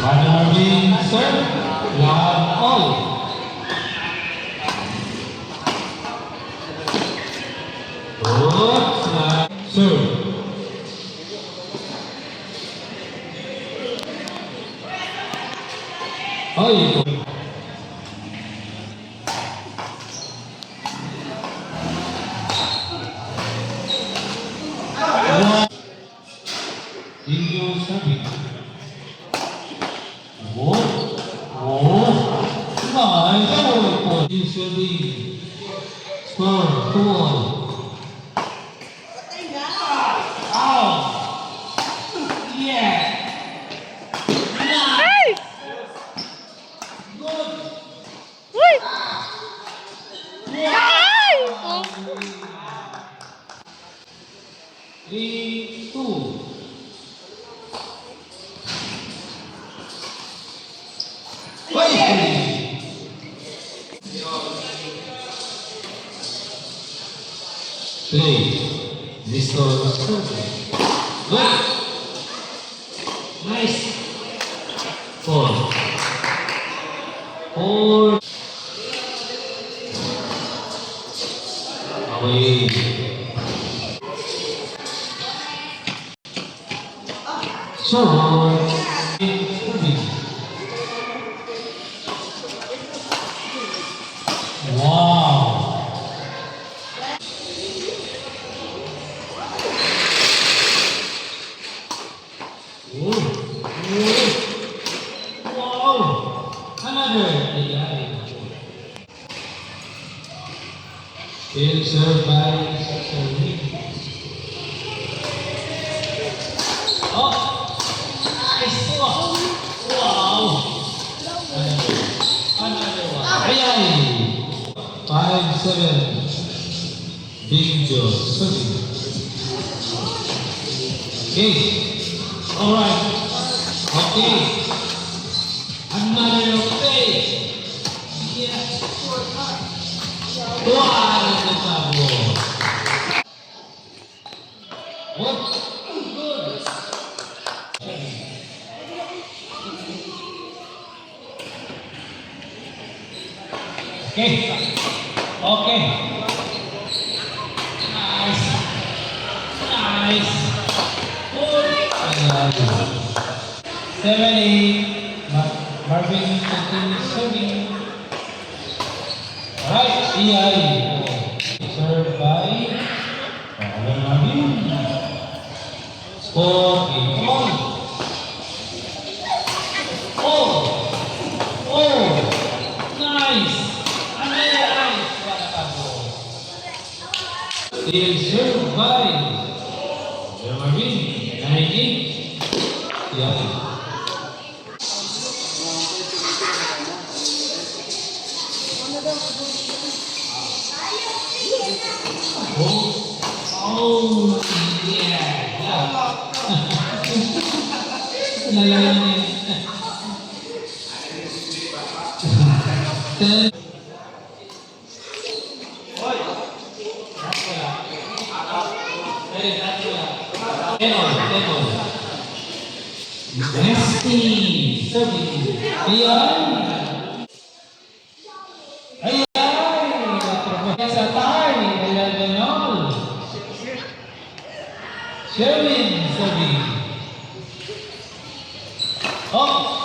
Marvin serve, love all. Good, serve. Ay, Indio serving. Oh, nice. Indio serving. Score 2-1. Out. Yeah. Ay! Good. Uy! Ay! Oh. 3-2. Play. Mr. Good. Nice. 4. Away. Short. Wow. Wow. Another. Still served by Serving. Oh, nice. Wow. Another one. Ayan. 5-7. Bingo. Serving. Okay. All right. Okay. Another play. Yes. Wow, nagkakabo. What? Good. Okay. Okay. Nice. Nice. Good. 7-8. Marvin continues serving. Right, EI. Served by Marvin. Score 8-1. Oh! Oh! Nice! Nice! Still served by Marvin. 9-8. EI. Oh, yeah. Nalala niya. Nasty. Ayan. Sa tayo. Ayan ganon. Sherwin, sabi. Oh!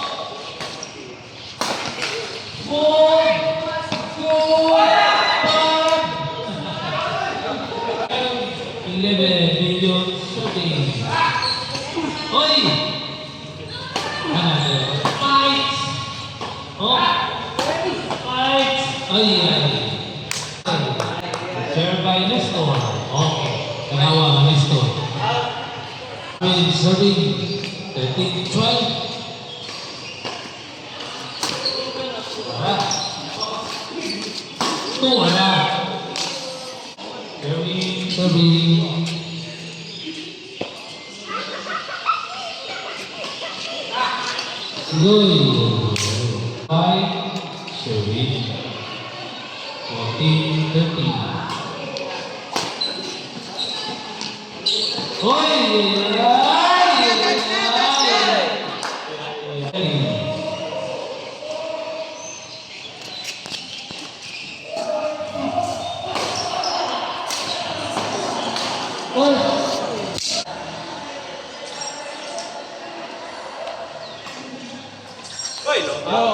Good! Good! 11, video shooting. Oy! Fight! Oh! Fight! Ay, ay. Serve by Nestor. Okay. Kanawa ng Nestor. Serving 13-12. Wala. Serving. Good. 5. Serving. 14-13. Hoy! Ay! All. Hoy, long.